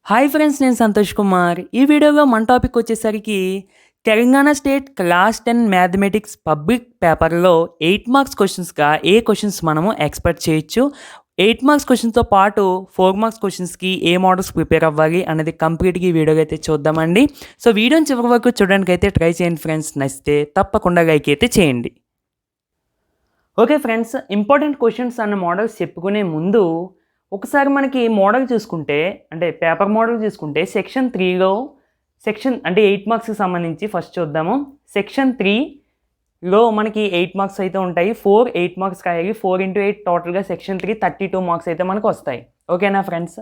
Hi friends, నేను సంతోష్ కుమార్. ఈ వీడియోలో మన టాపిక్ వచ్చేసరికి Telangana state class 10 mathematics public పేపర్‌లో 8 మార్క్స్ క్వెషన్స్‌గా ఏ క్వెషన్స్ మనము ఎక్స్‌పెక్ట్ చేయొచ్చు. 8 మార్క్స్ క్వెషన్స్‌తో పాటు 4 మార్క్స్ క్వెషన్స్‌కి ఏ మోడల్స్ ప్రిపేర్ అవ్వాలి అనేది కంప్లీట్‌గా ఈ వీడియోలో అయితే చూద్దామండి. సో వీడియోని చివరి వరకు చూడడానికైతే ట్రై చేయండి ఫ్రెండ్స్. నచ్చితే తప్పకుండా లైక్ అయితే చేయండి. ఓకే ఫ్రెండ్స్, ఇంపార్టెంట్ క్వెషన్స్ అన్న మోడల్స్ చెప్పుకునే ముందు ఒకసారి మనకి మోడల్ చూసుకుంటే, అంటే పేపర్ మోడల్ చూసుకుంటే సెక్షన్ 3లో అంటే 8 మార్క్స్కి సంబంధించి ఫస్ట్ చూద్దాము. సెక్షన్ 3లో మనకి 8 మార్క్స్ అయితే ఉంటాయి. 8 మార్క్స్ రాయాలి. 4 into 8 టోటల్గా సెక్షన్ 3 32 మార్క్స్ అయితే మనకు వస్తాయి. ఓకేనా ఫ్రెండ్స్?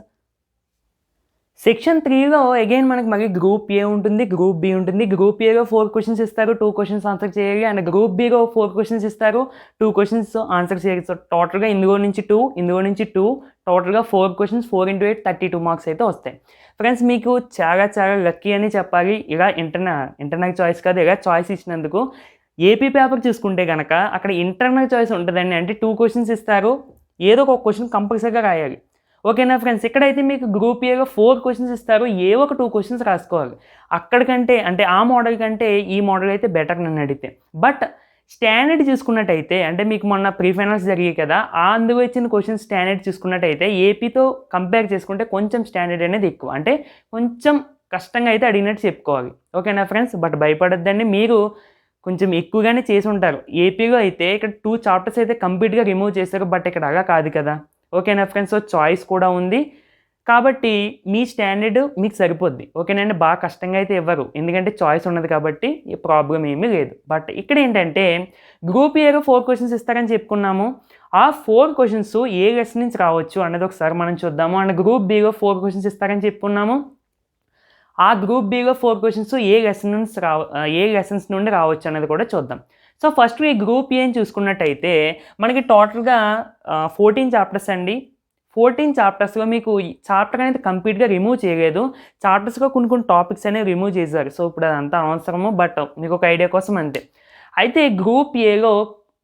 సెక్షన్ 3లో అగైన్ మనకి మళ్ళీ గ్రూప్ ఏ ఉంటుంది, గ్రూప్ బి ఉంటుంది. గ్రూప్ ఏలో 4 క్వశ్చన్స్ ఇస్తారు, 2 క్వశ్చన్స్ ఆన్సర్ చేయాలి. అండ్ గ్రూప్ బిలో 4 క్వశ్చన్స్ ఇస్తారు, 2 క్వశ్చన్స్ ఆన్సర్ చేయాలి. సో టోటల్గా ఇందులో నుంచి 2 టోటల్గా 4 క్వశ్చన్స్ 4 into 8 32 మార్క్స్ అయితే వస్తాయి. ఫ్రెండ్స్, మీకు చాలా లక్కీ అని చెప్పాలి. ఇలా ఇంటర్నల్ చాయిస్ కాదు, ఇలా చాయిస్ ఇచ్చినందుకు. ఏపీ పేపర్ చూసుకుంటే కనుక అక్కడ ఇంటర్నల్ చాయిస్ ఉంటుందండి. అంటే 2 క్వశ్చన్స్ ఇస్తారు, ఏదో ఒక క్వశ్చన్ కంపల్సరీగా రాయాలి. ఓకేనా ఫ్రెండ్స్? ఇక్కడైతే మీకు గ్రూప్ ఏలో 4 క్వశ్చన్స్ ఇస్తారు, ఏ ఒక 2 క్వశ్చన్స్ రాసుకోవాలి. అక్కడికంటే అంటే ఆ మోడల్ కంటే ఈ మోడల్ అయితే బెటర్ నన్ను అడిగితే. బట్ స్టాండర్డ్ చూసుకున్నట్టయితే, అంటే మీకు మొన్న ప్రీ ఫైనల్స్ జరిగాయి కదా, అందులో ఇచ్చిన క్వశ్చన్స్ స్టాండర్డ్ చూసుకున్నట్టయితే ఏపీతో కంపేర్ చేసుకుంటే కొంచెం స్టాండర్డ్ అనేది ఎక్కువ, అంటే కొంచెం కష్టంగా అయితే అడిగినట్టు చెప్పుకోవాలి. ఓకేనా ఫ్రెండ్స్? బట్ భయపడొద్దండి, మీరు కొంచెం ఎక్కువగానే చేసి ఉంటారు. ఏపీలో అయితే ఇక్కడ 2 చాప్టర్స్ అయితే కంప్లీట్గా రిమూవ్ చేశారు, బట్ ఇక్కడ అలా కాదు కదా. ఓకేనా ఫ్రెండ్స్? సో చాయిస్ కూడా ఉంది కాబట్టి మీ స్టాండర్డ్ మీకు సరిపోద్ది. ఓకేనండి? బాగా కష్టంగా అయితే ఇవ్వరు, ఎందుకంటే చాయిస్ ఉన్నది కాబట్టి ఈ ప్రాబ్లం ఏమీ లేదు. బట్ ఇక్కడ ఏంటంటే గ్రూప్ ఏలో 4 క్వశ్చన్స్ ఇస్తారని చెప్పుకున్నాము. ఆ 4 క్వశ్చన్స్ ఏ లెసన్ నుంచి రావచ్చు అన్నది ఒకసారి మనం చూద్దాము. అండ్ గ్రూప్ బిలో 4 క్వశ్చన్స్ ఇస్తారని చెప్పుకున్నాము. ఆ గ్రూప్ బిలో 4 క్వశ్చన్స్ ఏ లెసన్స్ నుండి రావచ్చు అన్నది కూడా చూద్దాం. సో ఫస్ట్ ఈ గ్రూప్ ఏ అని చూసుకున్నట్టయితే మనకి టోటల్గా 14 చాప్టర్స్ అండి. 14 చాప్టర్స్లో మీకు చాప్టర్ అనేది కంప్లీట్గా రిమూవ్ చేయలేదు. చాప్టర్స్లో కొన్ని టాపిక్స్ అనేవి రిమూవ్ చేశారు. సో ఇప్పుడు అదంతా అనవసరము, బట్ మీకు ఒక ఐడియా కోసం అంతే. అయితే గ్రూప్ ఏలో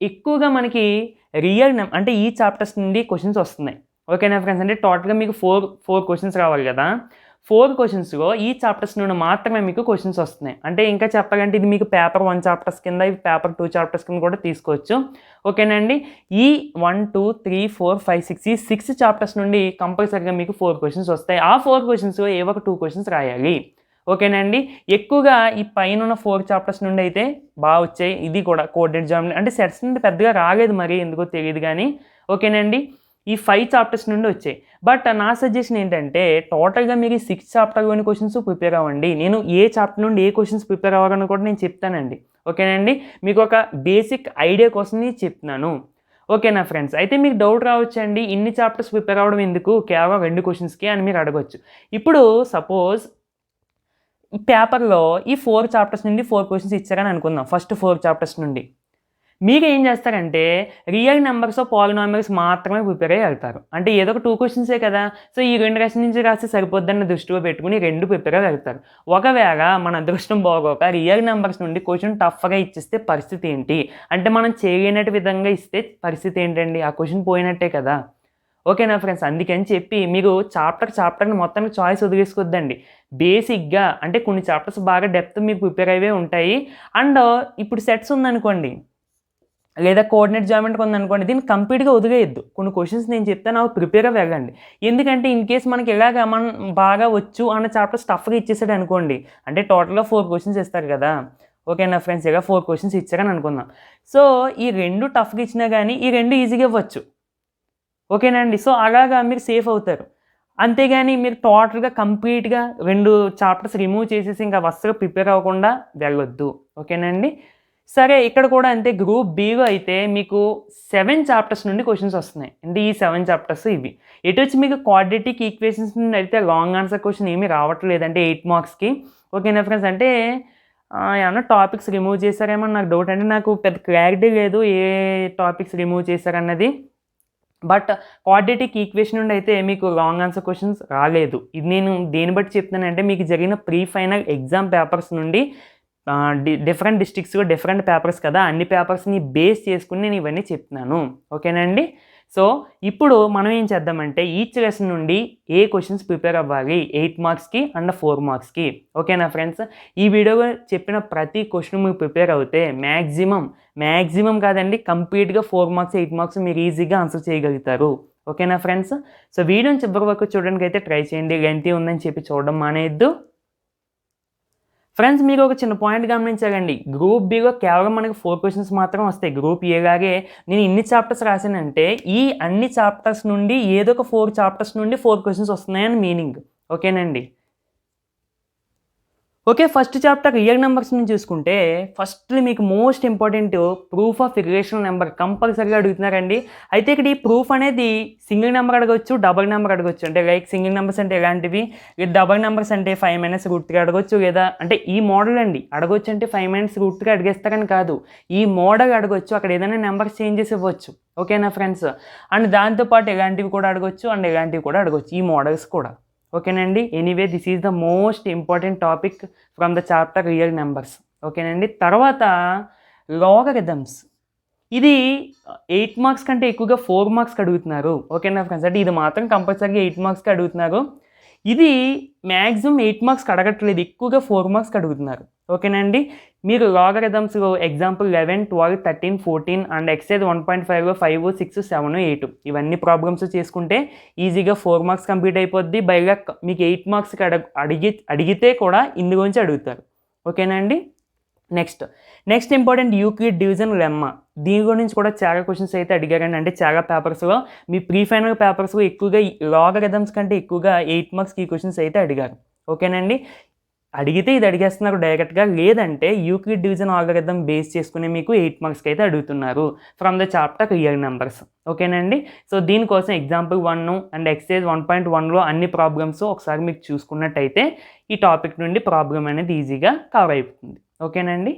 ఎక్కువగా మనకి అంటే ఈ చాప్టర్స్ నుండి క్వశ్చన్స్ వస్తున్నాయి. ఓకేనా ఫ్రెండ్స్? అంటే టోటల్గా మీకు 4 క్వశ్చన్స్ రావాలి కదా. 4 క్వశ్చన్స్లో ఈ చాప్టర్స్ నుండి మాత్రమే మీకు క్వశ్చన్స్ వస్తున్నాయి. అంటే ఇంకా చెప్పాలంటే ఇది మీకు పేపర్ 1 చాప్టర్స్ కింద, ఇవి పేపర్ 2 చాప్టర్స్ కింద కూడా తీసుకోవచ్చు. ఓకేనండి? ఈ 1, 2, 3, 4, 5, 6 ఈ 6 చాప్టర్స్ నుండి కంపల్సరీగా మీకు 4 క్వశ్చన్స్ వస్తాయి. ఆ 4 క్వశ్చన్స్లో ఏ ఒక 2 క్వశ్చన్స్ రాయాలి. ఓకేనండి? ఎక్కువగా ఈ పైన ఉన్న 4 చాప్టర్స్ నుండి అయితే బాగా వచ్చాయి. ఇది కూడా కోఆర్డినేట్ జామెట్రీ అంటే సెట్స్ నుండి పెద్దగా రాలేదు, మరి ఎందుకో తెలియదు కానీ. ఓకేనండి? ఈ 5 చాప్టర్స్ నుండి వచ్చాయి. బట్ నా సజెషన్ ఏంటంటే టోటల్గా మీరు ఈ 6 చాప్టర్లోని క్వశ్చన్స్ ప్రిపేర్ అవ్వండి. నేను ఏ చాప్టర్ నుండి ఏ క్వశ్చన్స్ ప్రిపేర్ అవ్వాలని కూడా నేను చెప్తానండి. ఓకేనండి? మీకు ఒక బేసిక్ ఐడియా కోసం నేను చెప్తున్నాను. ఓకేనా ఫ్రెండ్స్? అయితే మీకు డౌట్ రావచ్చండి, ఇన్ని చాప్టర్స్ ప్రిపేర్ అవ్వడం ఎందుకు, కేవలం 2 క్వశ్చన్స్కి అని మీరు అడగవచ్చు. ఇప్పుడు సపోజ్ ఈ పేపర్లో ఈ 4 చాప్టర్స్ నుండి 4 క్వశ్చన్స్ ఇచ్చారని అనుకుందాం. ఫస్ట్ 4 చాప్టర్స్ నుండి మీరు ఏం చేస్తారంటే రియల్ నెంబర్స్, పాలినామియల్స్ మాత్రమే ప్రిపేర్ అయ్యి వెళ్తారు. అంటే ఏదో ఒక 2 క్వశ్చన్సే కదా, సో ఈ 2 క్వశ్చన్ నుంచి రాస్తే సరిపోద్దన్న దృష్టిలో పెట్టుకుని 2 ప్రిపేర్ అయ్యి వెళ్తారు. ఒకవేళ మన అదృష్టం బాగోక రియల్ నెంబర్స్ నుండి క్వశ్చన్ టఫ్గా ఇచ్చిస్తే పరిస్థితి ఏంటి, అంటే మనం చేయలేనట్టు విధంగా ఇస్తే పరిస్థితి ఏంటండి, ఆ క్వశ్చన్ పోయినట్టే కదా. ఓకేనా ఫ్రెండ్స్? అందుకని చెప్పి మీరు చాప్టర్ని మొత్తానికి చాయిస్ వదిలేసుకోవద్దండి. బేసిక్గా అంటే కొన్ని చాప్టర్స్ బాగా డెప్త్ మీకు ప్రిపేర్ అయ్యే ఉంటాయి. అండ్ ఇప్పుడు సెట్స్ ఉందనుకోండి, లేదా కోఆర్డినేట్ జామెట్రీ ఉందనుకోండి, దీన్ని కంప్లీట్గా వదిలేయద్దు. కొన్ని క్వశ్చన్స్ నేను చెప్తాను, అవి ప్రిపేర్గా వెళ్ళండి. ఎందుకంటే ఇన్ కేస్ మనకి ఎలాగ మనం బాగా వచ్చు అన్న చాప్టర్స్ టఫ్గా ఇచ్చేసాడు అనుకోండి, అంటే టోటల్గా 4 క్వశ్చన్స్ ఇస్తారు కదా. ఓకేనా ఫ్రెండ్స్? ఇలా 4 క్వశ్చన్స్ ఇచ్చారని అనుకుందాం. సో ఈ 2 టఫ్గా ఇచ్చినా కానీ ఈ 2 ఈజీగా ఇవ్వచ్చు. ఓకేనండి? సో అలాగా మీరు సేఫ్ అవుతారు. అంతేగాని మీరు టోటల్గా కంప్లీట్గా 2 చాప్టర్స్ రిమూవ్ చేసేసి ఇంకా వరుసగా ప్రిపేర్ అవ్వకుండా వెళ్ళొద్దు. ఓకేనండి? సరే, ఇక్కడ కూడా అంతే. గ్రూప్ బిలో అయితే మీకు 7 చాప్టర్స్ నుండి క్వశ్చన్స్ వస్తున్నాయి. అంటే ఈ 7 చాప్టర్స్ ఇవి. వచ్చి మీకు క్వాడ్రాటిక్ ఈక్వేషన్స్ నుండి అయితే లాంగ్ ఆన్సర్ క్వశ్చన్ ఏమీ రావట్లేదు, అంటే 8 మార్క్స్కి. ఓకేనా ఫ్రెండ్స్? అంటే ఏమన్నా టాపిక్స్ రిమూవ్ చేశారేమో నాకు డౌట్. అంటే నాకు పెద్ద క్లారిటీ లేదు ఏ టాపిక్స్ రిమూవ్ చేశారన్నది. బట్ క్వాడ్రాటిక్ ఈక్వేషన్ నుండి అయితే మీకు లాంగ్ ఆన్సర్ క్వశ్చన్స్ రాలేదు. ఇది నేను దేన్ని బట్టి చెప్తున్నానంటే మీకు జరిగిన ప్రీ ఫైనల్ ఎగ్జామ్ పేపర్స్ నుండి డిఫరెంట్ డిస్ట్రిక్ట్స్లో డిఫరెంట్ పేపర్స్ కదా, అన్ని పేపర్స్ని బేస్ చేసుకుని నేను ఇవన్నీ చెప్తున్నాను. ఓకేనండి? సో ఇప్పుడు మనం ఏం చేద్దామంటే ఈచ్ లెసన్ నుండి ఏ క్వశ్చన్స్ ప్రిపేర్ అవ్వాలి 8 మార్క్స్కి అండ్ 4 మార్క్స్కి. ఓకేనా ఫ్రెండ్స్? ఈ వీడియోలో చెప్పిన ప్రతి క్వశ్చన్ మీరు ప్రిపేర్ అవుతే మ్యాక్సిమం కాదండి, కంప్లీట్గా 4 మార్క్స్ 8 మార్క్స్ మీరు ఈజీగా ఆన్సర్ చేయగలుగుతారు. ఓకేనా ఫ్రెండ్స్? సో వీడియోని చివరి వరకు చూడడానికి అయితే ట్రై చేయండి. లెంతీ ఉందని చెప్పి చూడడం మానేయద్దు. ఫ్రెండ్స్, మీరు ఒక చిన్న పాయింట్ గమనించాలండి. గ్రూప్ బిలో కేవలం మనకి 4 క్వశ్చన్స్ మాత్రం వస్తాయి. గ్రూప్ ఏ లాగే నేను ఇన్ని చాప్టర్స్ రాశానంటే ఈ అన్ని చాప్టర్స్ నుండి ఏదో ఒక 4 చాప్టర్స్ నుండి 4 క్వశ్చన్స్ వస్తున్నాయని మీనింగ్. ఓకేనండి? Okay, first chapter real numbers నుంచి చూసుకుంటే ఫస్ట్ మీకు most important proof of irrational number కంపల్సరీగా అడుగుతున్నారండి. అయితే ఇక్కడ ఈ ప్రూఫ్ అనేది సింగిల్ నెంబర్ అడగవచ్చు, డబుల్ నెంబర్ అడగవచ్చు. అంటే లైక్ సింగిల్ నెంబర్స్ అంటే ఎలాంటివి, డబుల్ నెంబర్స్ అంటే 5 - √3 అడగవచ్చు. లేదా అంటే ఈ మోడల్ అండి అడగవచ్చు. అంటే 5 - √3 అడిగేస్తారని కాదు, ఈ మోడల్ అడగవచ్చు. అక్కడ ఏదైనా నెంబర్ చేంజెస్ ఇవ్వచ్చు. ఓకేనా ఫ్రెండ్స్? అండ్ దాంతోపాటు ఎలాంటివి కూడా అడగవచ్చు అండ్ ఎలాంటివి కూడా అడగవచ్చు, ఈ మోడల్స్ కూడా. ఓకేనండి? Anyway this is the most important topic from the chapter real numbers. ఓకేనండి? తర్వాత లాగరిథమ్స్. ఇది 8 మార్క్స్ కంటే ఎక్కువగా 4 మార్క్స్కి అడుగుతున్నారు. ఓకేనా ఫ్రెండ్స్? అంటే ఇది మాత్రం కంపల్సరీగా 8 మార్క్స్కి అడుగుతున్నారు. ఇది మ్యాక్సిమం 8 మార్క్స్కి అడగట్లేదు, ఎక్కువగా 4 మార్క్స్కి అడుగుతున్నారు. ఓకేనండి? మీరు లాగరిథమ్స్లో ఎగ్జాంపుల్ 11, 12, 13, 14 అండ్ ఎక్సైజ్ 1.5లో 5, 6, 7, 8 ఇవన్నీ ప్రాబ్లమ్స్ చేసుకుంటే ఈజీగా 4 మార్క్స్ కంప్లీట్ అయిపోద్ది. బైగా మీకు 8 మార్క్స్కి అడిగితే కూడా ఇందులోంచి అడుగుతారు. ఓకేనండి? Next important Euclid division lemma. దీని గురించి కూడా చాలా క్వశ్చన్స్ అయితే అడిగారండి. అంటే చాలా పేపర్స్లో మీ ప్రీ ఫైనల్ పేపర్స్లో ఎక్కువగా లాగరిథమ్స్ కంటే ఎక్కువగా 8 మార్క్స్కి ఈ క్వశ్చన్స్ అయితే అడిగారు. ఓకేనండి? అడిగితే ఇది అడిగేస్తున్నారు డైరెక్ట్గా, లేదంటే యూక్లిడ్ డివిజన్ ఆల్గరిథం బేస్ చేసుకుని మీకు 8 మార్క్స్కి అయితే అడుగుతున్నారు from the chapter real numbers. ఓకేనండి? సో దీనికోసం ఎగ్జాంపుల్ 1 అండ్ ఎక్సైజ్ 1.1లో అన్ని ప్రాబ్లమ్స్ ఒకసారి మీకు చూసుకున్నట్టయితే ఈ టాపిక్ నుండి ప్రాబ్లం అనేది ఈజీగా కవర్ అయిపోతుంది. ఓకేనండి?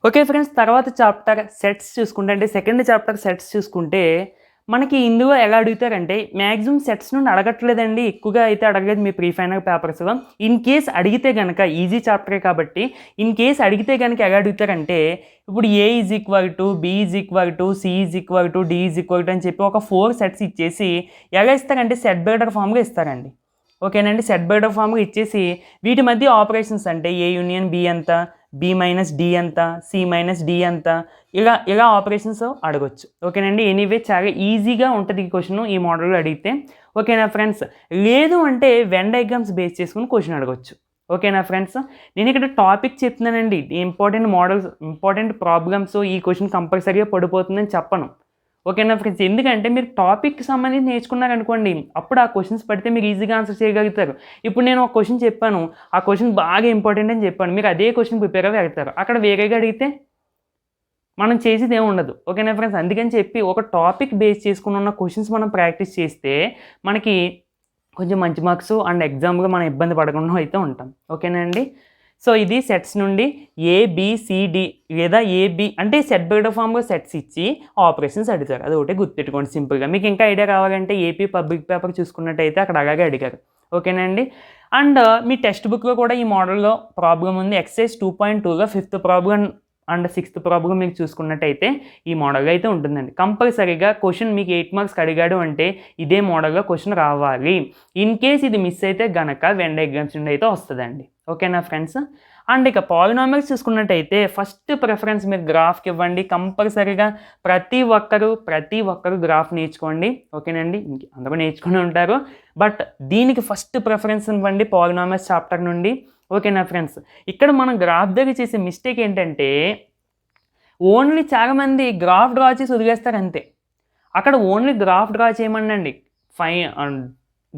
ఓకే ఫ్రెండ్స్, తర్వాత చాప్టర్ సెట్స్ చూసుకుంటే, అంటే సెకండ్ చాప్టర్ సెట్స్ చూసుకుంటే మనకి ఇందులో ఎలా అడుగుతారంటే మ్యాక్సిమం సెట్స్ నుండి అడగట్లేదండి, ఎక్కువగా అయితే అడగలేదు మీ ప్రీ ఫైనల్ పేపర్స్లో. ఇన్ కేస్ అడిగితే కనుక ఈజీ చాప్టరే కాబట్టి ఇన్ కేస్ అడిగితే కనుక ఎలా అడుగుతారంటే ఇప్పుడు A = B = C = D = అని చెప్పి ఒక 4 సెట్స్ ఇచ్చేసి ఎలా ఇస్తారంటే సెట్ బిల్డర్ ఫామ్గా ఇస్తారండి. ఓకేనండి? సెట్ బిల్డర్ ఫామ్గా ఇచ్చేసి వీటి మధ్య ఆపరేషన్స్ అంటే A యూనియన్ B ఎంత, B - D ఎంత, C - D ఎంత, ఇలా ఆపరేషన్స్ అడగొచ్చు. ఓకేనండి? ఎనీవే చాలా ఈజీగా ఉంటుంది ఈ క్వశ్చన్ ఈ మోడల్లో అడిగితే. ఓకేనా ఫ్రెండ్స్? లేదు అంటే వెన్ డయాగ్రామ్స్ బేస్ చేసుకుని క్వశ్చన్ అడగొచ్చు. ఓకేనా ఫ్రెండ్స్? నేను ఇక్కడ టాపిక్ చెప్తున్నానండి, ఇంపార్టెంట్ మోడల్స్ ఇంపార్టెంట్ ప్రాబ్లమ్స్ ఈ క్వశ్చన్ కంపల్సరీగా పడిపోతుందని చెప్పను. ఓకేనా ఫ్రెండ్స్? ఎందుకంటే మీరు టాపిక్కి సంబంధించి నేర్చుకున్నారనుకోండి, అప్పుడు ఆ క్వశ్చన్స్ పడితే మీరు ఈజీగా ఆన్సర్ చేయగలుగుతారు. ఇప్పుడు నేను ఒక క్వశ్చన్ చెప్పాను, ఆ క్వశ్చన్ బాగా ఇంపార్టెంట్ అని చెప్పాను, మీరు అదే క్వశ్చన్ ప్రిపేర్ అయ్యి వెళ్తారు. అక్కడ వేరేగా అడిగితే మనం చేసేది ఏమి ఉండదు. ఓకేనా ఫ్రెండ్స్? అందుకని చెప్పి ఒక టాపిక్ బేస్ చేసుకుని ఉన్న క్వశ్చన్స్ మనం ప్రాక్టీస్ చేస్తే మనకి కొంచెం మంచి మార్క్స్ అండ్ ఎగ్జామ్గా మనం ఇబ్బంది పడకుండా అయితే ఉంటాం. ఓకేనండి? సో ఇది సెట్స్ నుండి ABCD లేదా AB అంటే సెట్ బిల్డర్ ఫామ్గా సెట్స్ ఇచ్చి ఆపరేషన్స్ అడిగారు. అది ఒకటే గుర్తుపెట్టుకోండి సింపుల్గా. మీకు ఇంకా ఐడియా కావాలంటే AP పబ్లిక్ పేపర్ చూసుకున్నట్టయితే అక్కడ అలాగే అడిగారు. ఓకేనండి? అండ్ మీ టెక్స్ట్ బుక్లో కూడా ఈ మోడల్లో ప్రాబ్లం ఉంది. ఎక్సైజ్ 2.2లో 5th problem and 6th problem మీకు చూసుకున్నట్టయితే ఈ మోడల్గా అయితే ఉంటుందండి. కంపల్సరీగా క్వశ్చన్ మీకు 8 మార్క్స్కి అడిగాడు అంటే ఇదే మోడల్గా క్వశ్చన్ రావాలి. ఇన్ కేస్ ఇది మిస్ అయితే గనక వెన్ డయాగ్రామ్స్ నుండి అయితే వస్తుందండి. ఓకేనా ఫ్రెండ్స్? అండ్ ఇక పాలినామియల్స్ చూసుకున్నట్టయితే ఫస్ట్ ప్రిఫరెన్స్ మీరు గ్రాఫ్కి ఇవ్వండి. కంపల్సరీగా ప్రతి ఒక్కరు గ్రాఫ్ నేర్చుకోండి. ఓకేనండి? అందరూ నేర్చుకుని ఉంటారు, బట్ దీనికి ఫస్ట్ ప్రిఫరెన్స్ ఇవ్వండి పాలినామియల్స్ చాప్టర్ నుండి. ఓకేనా ఫ్రెండ్స్? ఇక్కడ మనం గ్రాఫ్ దగ్గర చేసే మిస్టేక్ ఏంటంటే ఓన్లీ చాలామంది గ్రాఫ్ డ్రా చేసి వదిలేస్తారు అంతే. అక్కడ ఓన్లీ గ్రాఫ్ డ్రా చేయమండి.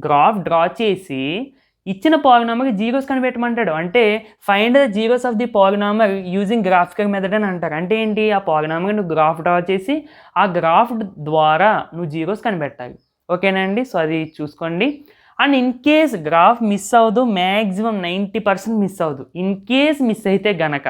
గ్రాఫ్ డ్రా చేసి ఇచ్చిన పాలినామిల్కి జీరోస్ కనిపెట్టమంటాడు. అంటే find the zeros of the polynomial using graphical method అని అంటారు. అంటే ఏంటి, ఆ పాలినామిల్ నువ్వు గ్రాఫ్ డ్రా చేసి ఆ గ్రాఫ్ ద్వారా నువ్వు జీరోస్ కనిపెట్టాలి. ఓకేనండి? సో అది చూసుకోండి. And in case graph miss అవ్వదు, మ్యాక్సిమం 90% మిస్ అవ్వదు. ఇన్ కేస్ మిస్ అయితే గనక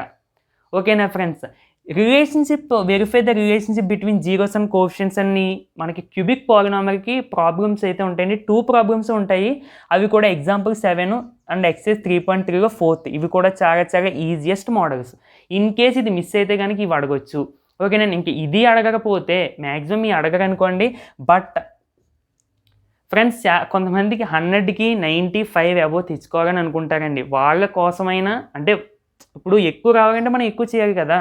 ఓకేనా friends, relationship verify the relationship between zeros and coefficients అని మనకి క్యూబిక్ పాలినామిల్కి ప్రాబ్లమ్స్ అయితే ఉంటాయండి. 2 ప్రాబ్లమ్స్ ఉంటాయి. అవి కూడా ఎగ్జాంపుల్ 7 అండ్ ఎక్సైజ్ 3.3లో 4th. ఇవి కూడా చాలా ఈజియెస్ట్ మోడల్స్. ఇన్ కేస్ ఇది మిస్ అయితే కనుక ఇవి అడగొచ్చు. ఓకేనండి. ఇంక ఇది అడగకపోతే మ్యాక్సిమం ఈ అడగరనుకోండి. బట్ ఫ్రెండ్స్ కొంతమందికి 100కి 95 అబోవ్ తెచ్చుకోవాలని అనుకుంటారండి. వాళ్ళ కోసమైనా అంటే ఇప్పుడు ఎక్కువ రావాలంటే మనం ఎక్కువ చేయాలి కదా!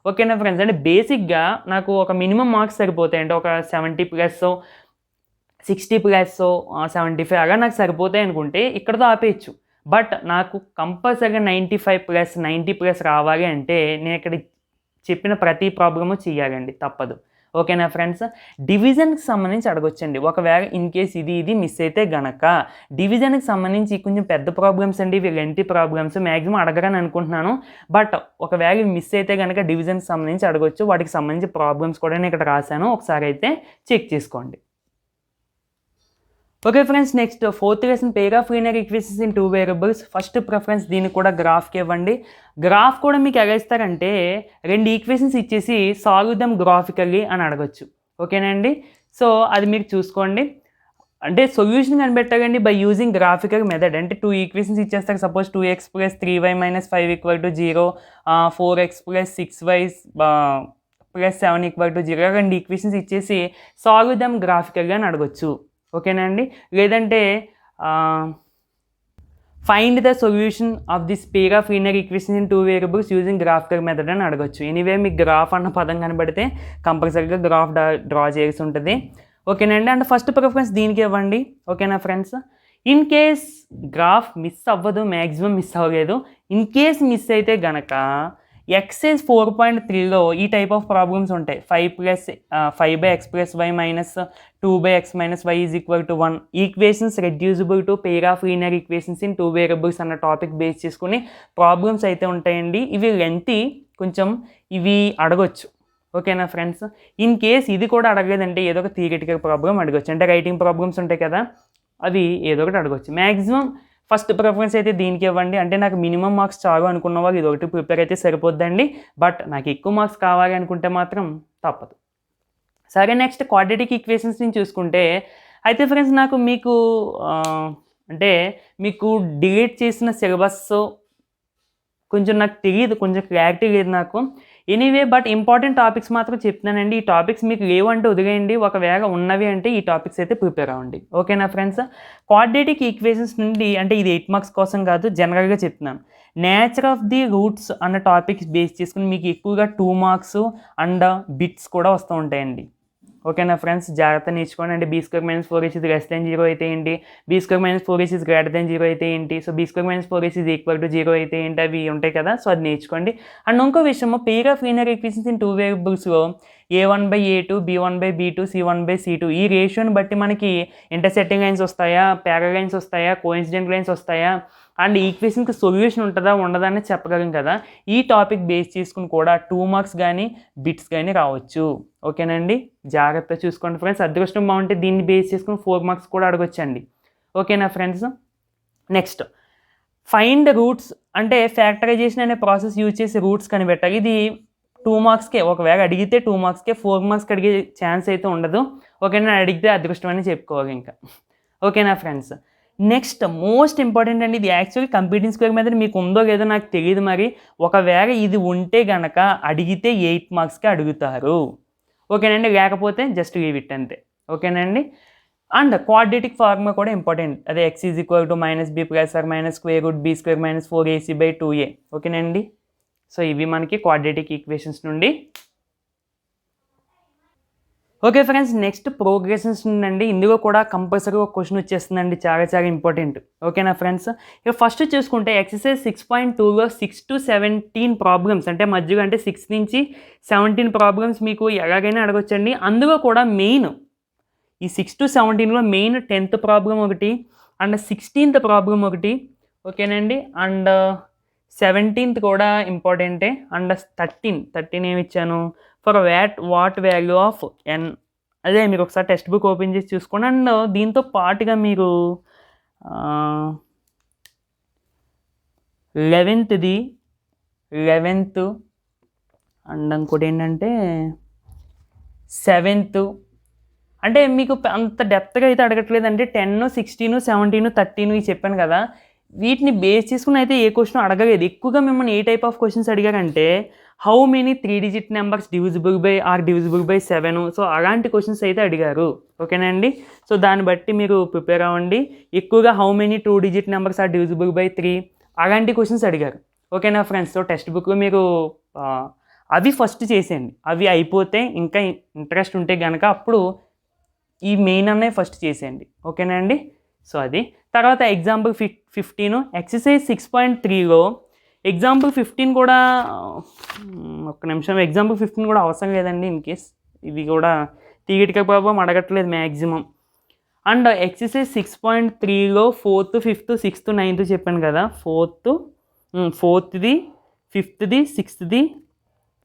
ఓకేనా ఫ్రెండ్స్. అంటే బేసిక్‌గా నాకు ఒక మినిమమ్ మార్క్స్ సరిపోతాయండి. ఒక 70 ప్లస్సో, 60 ప్లస్సో 75 అలా నాకు సరిపోతాయి అనుకుంటే ఇక్కడితో ఆపేయొచ్చు. బట్ నాకు కంపల్సరీగా 95 ప్లస్, 90 ప్లస్ రావాలి అంటే నేను ఇక్కడ చెప్పిన ప్రతి ప్రాబ్లము చేయాలండి. తప్పదు. ఓకేనా ఫ్రెండ్స్. డివిజన్‌కి సంబంధించి అడగొచ్చండి. ఒకవేళ ఇన్ కేస్ ఇది మిస్ అయితే గనక డివిజన్‌కి సంబంధించి కొంచెం పెద్ద ప్రాబ్లమ్స్ అండి. ఇవి లెంతీ ప్రాబ్లమ్స్ మ్యాక్సిమం అడగరని అనుకుంటున్నాను. బట్ ఒకవేళ ఇవి మిస్ అయితే గనక డివిజన్‌కి సంబంధించి అడగొచ్చు. వాటికి సంబంధించి ప్రాబ్లమ్స్ కూడా నేను ఇక్కడ రాశాను. ఒకసారి అయితే చెక్ చేసుకోండి. Okay friends, next fourth lesson pair of linear equations in 2 variables. First preference దీనికి కూడా గ్రాఫ్కి ఇవ్వండి. గ్రాఫ్ కూడా మీకు ఎలా ఇస్తారంటే 2 ఈక్వేషన్స్ ఇచ్చేసి సాల్వ్ దెమ్ గ్రాఫికల్లీ అని అడగొచ్చు. ఓకేనా అండి. సో అది మీరు చూసుకోండి. అంటే సొల్యూషన్ కనిపెట్టాలండి బై యూజింగ్ గ్రాఫికల్ మెథడ్. అంటే 2 ఈక్వేషన్స్ ఇచ్చేస్తారు. Suppose 2x + 3y - 5 = 0, 4x + 6y + 7 = 0. 2 equations ఇచ్చేసి సాల్వ్ దెమ్ గ్రాఫికల్గా అని అడగొచ్చు. ఓకేనా అండి. లేదంటే find the solution of this pair of linear equations in 2 variables using graphical method అని అడగొచ్చు. ఎనీవే మీకు గ్రాఫ్ అన్న పదం కనబడితే కంపల్సరీగా గ్రాఫ్ డ్రా చేయాల్సి ఉంటుంది. ఓకేనండి. అండ్ ఫస్ట్ ప్రిఫరెన్స్ దీనికి ఇవ్వండి. ఓకేనా friends. In case graph miss అవ్వదు, మ్యాక్సిమం మిస్ అవ్వలేదు. ఇన్ కేస్ మిస్ అయితే గనక ఎక్సైజ్ 4.3లో ఈ టైప్ ఆఫ్ ప్రాబ్లమ్స్ ఉంటాయి. 5/x + y - 2/x - y = 1 equations reducible to pair of linear equations in 2 variables అన్న టాపిక్ బేస్ చేసుకుని ప్రాబ్లమ్స్ అయితే ఉంటాయండి. ఇవి లెంతీ కొంచెం, ఇవి అడగొచ్చు. ఓకేనా ఫ్రెండ్స్. ఇన్ కేస్ ఇది కూడా అడగలేదంటే ఏదో ఒక థియరిటికల్ ప్రాబ్లమ్ అడగొచ్చు. అంటే రైటింగ్ ప్రాబ్లమ్స్ ఉంటాయి కదా, అవి ఏదో ఒకటి అడగొచ్చు. మ్యాక్సిమం ఫస్ట్ ప్రిఫరెన్స్ అయితే దీనికి ఇవ్వండి. అంటే నాకు మినిమం మార్క్స్ చాలు అనుకున్న వాళ్ళు ఇది ఒకటి ప్రిపేర్ అయితే సరిపోద్దండి. బట్ నాకు ఎక్కువ మార్క్స్ కావాలి అనుకుంటే మాత్రం తప్పదు. సరే, నెక్స్ట్ క్వాడ్రాటిక్ ఈక్వేషన్స్ నుంచి చూసుకుంటే అయితే ఫ్రెండ్స్ నాకు అంటే మీకు డిలీట్ చేసిన సిలబస్ కొంచెం నాకు తెలియదు, కొంచెం క్లారిటీ లేదు నాకు. ఎనీవే బట్ ఇంపార్టెంట్ టాపిక్స్ మాత్రం చెప్తున్నానండి. ఈ టాపిక్స్ మీకు లేవంటే వదిలేయండి. ఒకవేళ ఉన్నవి అంటే ఈ టాపిక్స్ అయితే ప్రిపేర్ అవ్వండి. ఓకేనా ఫ్రెండ్స్. క్వాడ్రాటిక్ ఈక్వేషన్స్ నుండి అంటే ఇది 8 మార్క్స్ కోసం కాదు, జనరల్గా చెప్తున్నాను. నేచర్ ఆఫ్ ది రూట్స్ అన్న టాపిక్స్ బేస్ చేసుకుని మీకు ఎక్కువగా 2 మార్క్స్ అండ్ బిట్స్ కూడా వస్తూ ఉంటాయండి. ఓకేనా ఫ్రెండ్స్. జాగ్రత్త నేర్చుకోండి. అంటే b² - 4ac <0 అయితే ఏంటి, b² - 4ac <0 అయితే ఏంటి, సో b² - 4ac = 0 అయితే ఏంటి, అవి ఉంటాయి కదా. సో అది నేర్చుకోండి. అండ్ ఇంకో విషయము pair of linear equations in 2 వేరియబుల్స్లో a1/a2, b1/b2, c1/c2 ఈ రేషియోని బట్టి మనకి ఇంటర్సెక్టింగ్ లైన్స్ వస్తాయా, ప్యారలల్ లైన్స్ వస్తాయా, కోఇన్సిడెంట్ లైన్స్ వస్తాయా, అండ్ ఈక్వేషన్కి సొల్యూషన్ ఉంటుందా ఉండదా అని చెప్పగలం కదా. ఈ టాపిక్ బేస్ చేసుకుని కూడా 2 మార్క్స్ కానీ బిట్స్ కానీ రావచ్చు. ఓకేనండి. జాగ్రత్త చూసుకోండి ఫ్రెండ్స్. అదృష్టం బాగుంటే దీన్ని బేస్ చేసుకుని 4 మార్క్స్ కూడా అడగొచ్చండి. ఓకేనా ఫ్రెండ్స్. Next find roots. అంటే ఫ్యాక్టరైజేషన్ అనే ప్రాసెస్ యూజ్ చేసి రూట్స్ కనిపెట్టాలి. ఇది 2 మార్క్స్కే. ఒకవేళ అడిగితే 2 మార్క్స్కే, 4 మార్క్స్కి అడిగే ఛాన్స్ అయితే ఉండదు. ఓకేనా. అడిగితే అదృష్టం అని చెప్పుకోవాలి ఇంకా. ఓకేనా ఫ్రెండ్స్. నెక్స్ట్ మోస్ట్ ఇంపార్టెంట్ అండి. ఇది యాక్చువల్లీ కంప్యూటింగ్ స్క్వేర్ మెథడ్ మీకు ఉందో లేదో నాకు తెలియదు. మరి ఒకవేళ ఇది ఉంటే గనక అడిగితే 8 మార్క్స్కి అడుగుతారు. ఓకేనండి. లేకపోతే జస్ట్ లీవ్ ఇట్ అంతే. ఓకేనండి. అండ్ క్వాడ్రాటిక్ ఫార్ములా కూడా ఇంపార్టెంట్. అదే x = -b ± (√b² - 4ac/2a). ఓకేనండి. సో ఇవి మనకి క్వాడ్రాటిక్ ఈక్వేషన్స్ నుండి. ఓకే ఫ్రెండ్స్, నెక్స్ట్ ప్రోగ్రెషన్స్ నుండి. ఇందులో కూడా కంపల్సరీ ఒక క్వశ్చన్ వచ్చేస్తుందండి, చాలా చాలా ఇంపార్టెంట్. ఓకేనా ఫ్రెండ్స్. ఇక ఫస్ట్ చూసుకుంటే ఎక్సర్సైజ్ 6.2లో 6 to 17 ప్రాబ్లమ్స్, అంటే మధ్యలో అంటే 6 నుంచి 17 ప్రాబ్లమ్స్ మీకు ఎలాగైనా అడగొచ్చండి. అందులో కూడా మెయిన్ ఈ 6 to 17లో మెయిన్ 10th ప్రాబ్లం ఒకటి, అండ్ 16th ప్రాబ్లం ఒకటి. ఓకేనండి. అండ్ 17th కూడా ఇంపార్టెంటే. అండ్ 13 ఏమి ఇచ్చాను, for what value of n. అదే మీరు ఒకసారి టెక్స్ట్ బుక్ ఓపెన్ చేసి చూసుకోండి. అండ్ దీంతో పాటుగా మీరు 11th అండ్ ఇంకోటి ఏంటంటే 7th. అంటే మీకు అంత డెప్త్గా అయితే అడగట్లేదంటే 10, 16, 17, 13 ఇవి చెప్పాను కదా. వీటిని బేస్ చేసుకుని అయితే ఏ క్వశ్చన్ అడగలేదు. ఎక్కువగా మిమ్మల్ని ఏ టైప్ ఆఫ్ క్వశ్చన్స్ అడిగారంటే how many 3 digit numbers divisible by or divisible by 7. So అలాంటి క్వశ్చన్స్ అయితే అడిగారు. ఓకేనా అండి. సో దాన్ని బట్టి మీరు ప్రిపేర్ అవ్వండి. ఎక్కువగా how many 2 digit numbers are divisible by 3 అలాంటి క్వశ్చన్స్ అడిగారు. ఓకేనా ఫ్రెండ్స్. సో టెక్స్ట్ బుక్లో మీరు అవి ఫస్ట్ చేసేయండి. అవి అయిపోతే ఇంకా ఇంట్రెస్ట్ ఉంటే కనుక అప్పుడు ఈ మెయిన్ అన్నవి ఫస్ట్ చేసేయండి. ఓకేనా అండి. సో అది తర్వాత ఎగ్జాంపుల్ 15 ఎక్సర్సైజ్ 6.3లో ఎగ్జాంపుల్ 15 కూడా ఒక్క నిమిషం. ఎగ్జాంపుల్ 15 కూడా అవసరం లేదండి. ఇన్ కేస్ ఇది కూడా థియరిటికల్ ప్రాబ్లం అడగట్లేదు మ్యాక్సిమం. అండ్ ఎక్సర్సైజ్ 6.3లో 4th 5th 6th 9th చెప్పాను కదా. 4th 5th 6th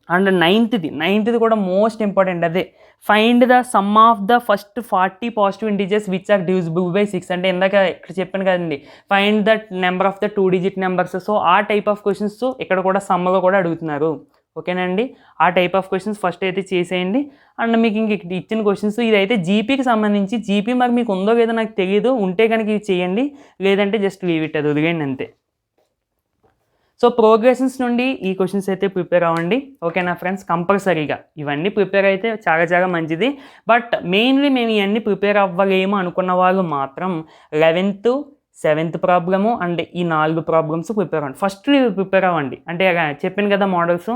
and 9th కూడా మోస్ట్ ఇంపార్టెంట్. అదే find the sum of the first 40 positive integers which are divisible by 6. అంటే ఇందాక ఇక్కడ చెప్పాను కదండి, find the number of the 2 digit numbers. So ఆ టైప్ ఆఫ్ క్వశ్చన్స్ ఇక్కడ కూడా సమ్మలో కూడా అడుగుతున్నారు. ఓకేనండి. ఆ టైప్ ఆఫ్ క్వశ్చన్స్ ఫస్ట్ అయితే చేసేయండి. అండ్ మీకు ఇంక ఇచ్చిన క్వశ్చన్స్ ఇదైతే జీపీకి సంబంధించి. జీపీ మరి మీకు ఉందో లేదో నాకు తెలియదు. ఉంటే కనుక ఇవి చేయండి, లేదంటే జస్ట్ లీవ్ ఇట్, అది వదిలేయండి అంతే. సో ప్రోగ్రెషన్స్ నుండి ఈ క్వశ్చన్స్ అయితే ప్రిపేర్ అవ్వండి. ఓకేనా ఫ్రెండ్స్. కంపల్సరీగా ఇవన్నీ ప్రిపేర్ అయితే చాలా మంచిది. బట్ మెయిన్లీ మేము ఇవన్నీ ప్రిపేర్ అవ్వలేము అనుకున్న వాళ్ళు మాత్రం 11th 7th ప్రాబ్లము అండ్ ఈ 4 ప్రాబ్లమ్స్ ప్రిపేర్ అవ్వండి. ఫస్ట్ ప్రిపేర్ అవ్వండి. అంటే చెప్పాను కదా models,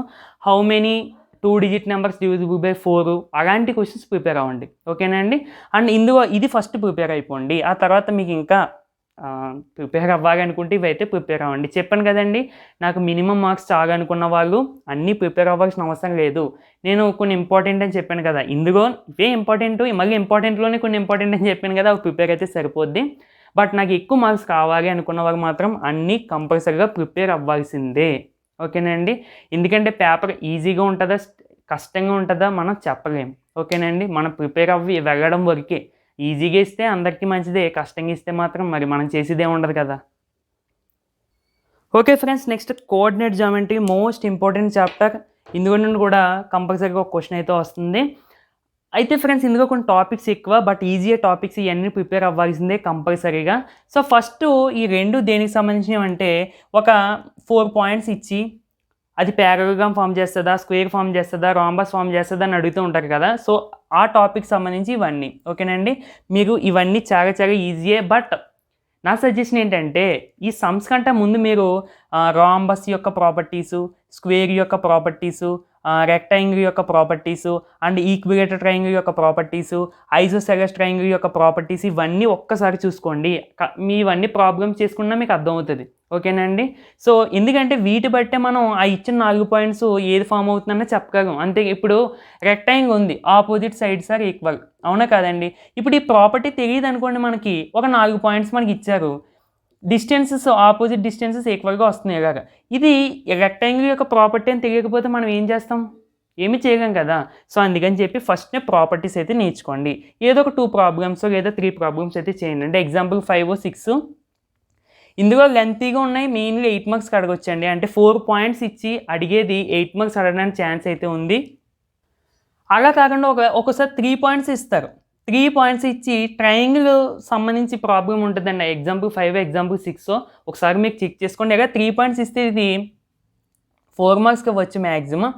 how many 2 digit numbers divisible by 4 అలాంటి క్వశ్చన్స్ ప్రిపేర్ అవ్వండి. ఓకేనా అండి. అండ్ ఇందులో ఇది ఫస్ట్ ప్రిపేర్ అయిపోండి. ఆ తర్వాత మీకు ఇంకా ప్రిపేర్ అవ్వాలి అనుకుంటే ఇవైతే ప్రిపేర్ అవ్వండి. చెప్పాను కదండి, నాకు మినిమం మార్క్స్ చాలు అనుకున్న వాళ్ళు అన్నీ ప్రిపేర్ అవ్వాల్సిన అవసరం లేదు. నేను కొన్ని ఇంపార్టెంట్ అని చెప్పాను కదా, ఇందులో ఇవే ఇంపార్టెంట్, మళ్ళీ ఇంపార్టెంట్లోనే కొన్ని ఇంపార్టెంట్ అని చెప్పాను కదా, అవి ప్రిపేర్ అయితే సరిపోద్ది. బట్ నాకు ఎక్కువ మార్క్స్ కావాలి అనుకున్న వాళ్ళు మాత్రం అన్నీ కంపల్సరీగా ప్రిపేర్ అవ్వాల్సిందే. ఓకేనండి. ఎందుకంటే పేపర్ ఈజీగా ఉంటుందా కష్టంగా ఉంటుందా మనం చెప్పలేము. ఓకేనండి. మనం ప్రిపేర్ అవ్వి వెళ్ళడం వరకే. ఈజీగా ఇస్తే అందరికీ మంచిదే, కష్టంగా ఇస్తే మాత్రం మరి మనం చేసేదే ఉండదు కదా. Okay friends, next coordinate geometry most important chapter. ఇందులో నుండి కూడా కంపల్సరీగా ఒక క్వశ్చన్ అయితే వస్తుంది. అయితే ఫ్రెండ్స్ ఇందులో కొన్ని టాపిక్స్ ఎక్కువ, బట్ ఈజీగా టాపిక్స్ ఇవన్నీ ప్రిపేర్ అవ్వాల్సిందే కంపల్సరీగా. సో ఫస్ట్ ఈ రెండు దేనికి సంబంధించినవి అంటే, ఒక 4 పాయింట్స్ ఇచ్చి అది పారాగ్రామ్ ఫామ్ చేస్తుందా, స్క్వేర్ ఫామ్ చేస్తుందా, రాంబస్ ఫామ్ చేస్తుందా అని అడుగుతూ ఉంటారు కదా. సో ఆ టాపిక్ సంబంధించి ఇవన్నీ. ఓకేనండి. మీరు ఇవన్నీ చాలా ఈజీయే. బట్ నా సజెషన్ ఏంటంటే, ఈ సమ్స్ కంటే ముందు మీరు రాంబస్ యొక్క ప్రాపర్టీసు, స్క్వేర్ యొక్క ప్రాపర్టీసు, రెక్టాంగిల్ యొక్క ప్రాపర్టీసు అండ్ ఈక్విలేటర్ ట్రయాంగిల్ యొక్క ప్రాపర్టీసు, ఐసోసెలస్ ట్రయాంగిల్ యొక్క ప్రాపర్టీస్ ఇవన్నీ ఒక్కసారి చూసుకోండి. మీ ఇవన్నీ ప్రాబ్లమ్స్ చేసుకున్నా మీకు అర్థమవుతుంది. ఓకేనండి. సో ఎందుకంటే వీటి బట్టే మనం ఆ ఇచ్చిన 4 పాయింట్స్ ఏది ఫామ్ అవుతుందన్నా చెప్పగలం. అంతే. ఇప్పుడు రెక్టాంగిల్ ఉంది, ఆపోజిట్ సైడ్స్ ఆర్ ఈక్వల్, అవునా కాదండి. ఇప్పుడు ఈ ప్రాపర్టీ తెలియదు అనుకోండి, మనకి ఒక 4 పాయింట్స్ మనకి ఇచ్చారు, డిస్టెన్సెస్ ఆపోజిట్ డిస్టెన్సెస్ ఈక్వల్గా వస్తున్నాయి కదా. ఇది రెక్టాంగిల్ యొక్క ప్రాపర్టీ అని తెలియకపోతే మనం ఏం చేస్తాం, ఏమి చేయలేం కదా. సో అందుకని చెప్పి ఫస్ట్నే ప్రాపర్టీస్ అయితే నేర్చుకోండి. ఏదో ఒక 2 ప్రాబ్లమ్స్ లేదా 3 ప్రాబ్లమ్స్ అయితే చేయండి. అంటే ఎగ్జాంపుల్ 5 or 6 ఇందులో లెంతీగా ఉన్నాయి, మెయిన్లీ 8 మార్క్స్కి అడగొచ్చండి. అంటే 4 పాయింట్స్ ఇచ్చి అడిగేది 8 మార్క్స్ అడగడానికి ఛాన్స్ అయితే ఉంది. అలా కాకుండా ఒకసారి 3 పాయింట్స్ ఇస్తారు. 3 పాయింట్స్ ఇచ్చి ట్రయాంగిల్ సంబంధించి ప్రాబ్లం ఉంటుందండి. ఎగ్జాంపుల్ 5 ఎగ్జాంపుల్ 6 ఒకసారి మీకు చెక్ చేసుకోండి. అలా 3 పాయింట్స్ ఇస్తే ఇది 4 మార్క్స్కి వచ్చు మ్యాక్సిమం.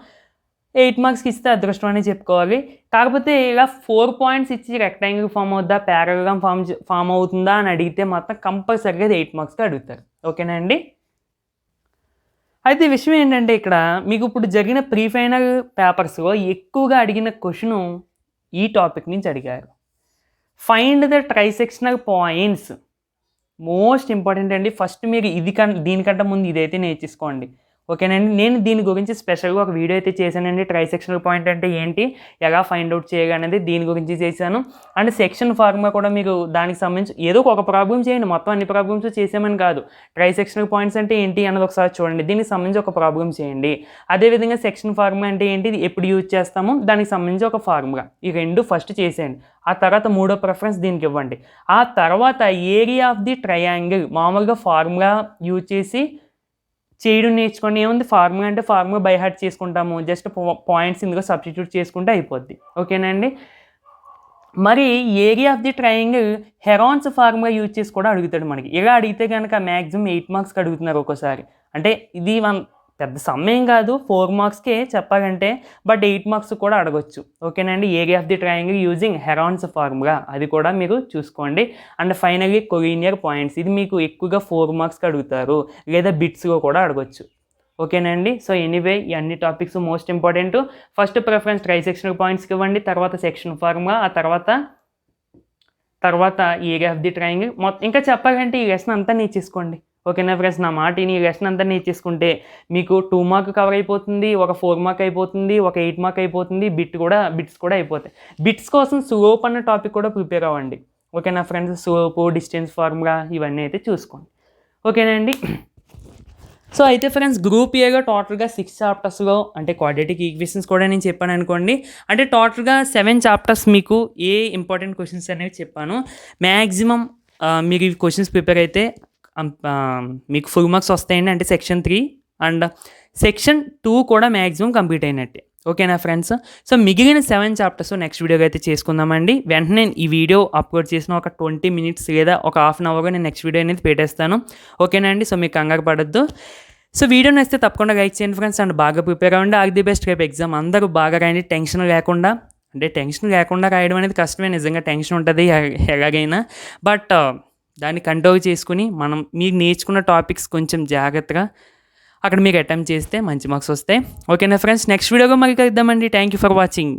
8 మార్క్స్కి ఇస్తే అదృష్టం అని చెప్పుకోవాలి. కాకపోతే ఇలా 4 పాయింట్స్ ఇచ్చి రెక్టాంగిల్ ఫామ్ అవుతుందా, పారాగ్రామ్ ఫామ్ అవుతుందా అని అడిగితే మాత్రం కంపల్సరీగా 8 మార్క్స్కి అడుగుతారు. ఓకేనా అండి. అయితే విషయం ఏంటంటే, ఇక్కడ మీకు ఇప్పుడు జరిగిన ప్రీ ఫైనల్ పేపర్స్లో ఎక్కువగా అడిగిన క్వశ్చను ఈ టాపిక్ నుంచి అడిగారు. Find the trisectional points most important అండి. ఫస్ట్ మీరు దీనికంటే ముందు ఇదైతే నేర్చుకోండి. ఓకేనండి. నేను దీని గురించి స్పెషల్గా ఒక వీడియో అయితే చేశానండి. ట్రైసెక్షనల్ పాయింట్ అంటే ఏంటి, ఎలా ఫైండ్ అవుట్ చేయాలనేది దీని గురించి చేశాను. అండ్ సెక్షన్ ఫార్ములా కూడా మీరు దానికి సంబంధించి ఏదో ఒక ప్రాబ్లం చేయండి, మొత్తం అన్ని ప్రాబ్లమ్స్ చేసామని కాదు. ట్రైసెక్షనల్ పాయింట్స్ అంటే ఏంటి అన్నది ఒకసారి చూడండి, దీనికి సంబంధించి ఒక ప్రాబ్లం చేయండి. అదేవిధంగా సెక్షన్ ఫార్ములా అంటే ఏంటి, ఎప్పుడు యూజ్ చేస్తాము, దానికి సంబంధించి ఒక ఫార్ములా, ఈ 2 ఫస్ట్ చేసేయండి. ఆ తర్వాత 3వ ప్రిఫరెన్స్ దీనికి ఇవ్వండి. ఆ తర్వాత ఏరియా ఆఫ్ ది ట్రయాంగిల్ మామూలుగా ఫార్ములా యూజ్ చేసి చేయడం నేర్చుకోండి. ఏముంది, ఫార్ములా అంటే ఫార్ములా బై హార్ట్ చేసుకుంటాము, జస్ట్ పాయింట్స్ ఇందులో సబ్స్టిట్యూట్ చేసుకుంటే అయిపోద్ది. ఓకేనండి. మరి area of the triangle Heron's formula use చేసి కూడా అడుగుతాడు మనకి. ఇలా అడిగితే కనుక మ్యాక్సిమం 8 మార్క్స్కి అడుగుతున్నారు ఒక్కోసారి. అంటే ఇది పెద్ద సమ్మేం కాదు, 4 మార్క్స్కే చెప్పాలంటే, బట్ 8 మార్క్స్ కూడా అడగొచ్చు. ఓకేనండి. Area of the triangle using Heron's formula అది కూడా మీరు చూసుకోండి. అండ్ ఫైనల్లీ కొలీనియర్ పాయింట్స్, ఇది మీకు ఎక్కువగా 4 మార్క్స్కి అడుగుతారు, లేదా బిట్స్లో కూడా అడగొచ్చు. ఓకేనండి. సో ఎనీవే ఈ అన్ని topics most important. First preference trisectional పాయింట్స్కి ఇవ్వండి, తర్వాత సెక్షన్ ఫార్ములా, ఆ తర్వాత ఏరియా ఆఫ్ ది ట్రయాంగిల్. మొత్తం ఇంకా చెప్పాలంటే ఈ లెసన్ అంతా నేర్చేసుకోండి. ఓకేనా ఫ్రెండ్స్, నా మాట ఈ లెసన్ అంతా నేర్చేసుకుంటే మీకు 2 మార్క్ కవర్ అయిపోతుంది, ఒక 4 మార్క్ అయిపోతుంది, ఒక 8 మార్క్ అయిపోతుంది, బిట్స్ కూడా అయిపోతాయి. బిట్స్ కోసం స్లోప్ అన్న టాపిక్ కూడా ప్రిపేర్ అవ్వండి. ఓకేనా ఫ్రెండ్స్, స్లోప్, డిస్టెన్స్ ఫార్ములా ఇవన్నీ అయితే చూసుకోండి. ఓకేనండి. సో అయితే ఫ్రెండ్స్, గ్రూప్ ఏగా టోటల్గా 6 చాప్టర్స్లో అంటే క్వాడ్రాటిక్ ఈక్వేషన్స్ కూడా నేను చెప్పాను అనుకోండి. అంటే టోటల్గా 7 చాప్టర్స్ మీకు ఏ ఇంపార్టెంట్ క్వశ్చన్స్ అనేవి చెప్పాను. మ్యాక్సిమం మీరు ఈ క్వశ్చన్స్ ప్రిపేర్ అయితే మీకు ఫుల్ మార్క్స్ వస్తాయండి. అంటే సెక్షన్ 3 అండ్ సెక్షన్ 2 కూడా మ్యాక్సిమం కంప్లీట్ అయినట్టే. ఓకేనా ఫ్రెండ్స్. సో మిగిలిన 7 చాప్టర్స్ నెక్స్ట్ వీడియోగా అయితే చేసుకుందామండి. వెంటనే ఈ వీడియో అప్లోడ్ చేసిన ఒక 20 మినిట్స్ లేదా ఒక హాఫ్ అన్ అవర్గా నేను నెక్స్ట్ వీడియో అనేది పెట్టేస్తాను. ఓకేనా అండి. సో మీకు కంగారు పడద్దు. సో వీడియో నచ్చితే తప్పకుండా లైక్ చేయండి ఫ్రెండ్స్, అండ్ బాగా ప్రిపేర్ అవ్వండి. All the best. రేపు ఎగ్జామ్ అందరూ బాగా రాయండి, టెన్షన్ లేకుండా. అంటే టెన్షన్ లేకుండా రాయడం అనేది కష్టమే, నిజంగా టెన్షన్ ఉంటుంది ఎలాగైనా. బట్ దాన్ని కంట్రోల్ చేసుకుని మీరు నేర్చుకున్న టాపిక్స్ కొంచెం జాగ్రత్తగా అక్కడ మీకు అటెంప్ట్ చేస్తే మంచి మార్క్స్ వస్తాయి. ఓకేనా ఫ్రెండ్స్, నెక్స్ట్ వీడియోగా మళ్ళీ కలుద్దామండి. Thank you for watching.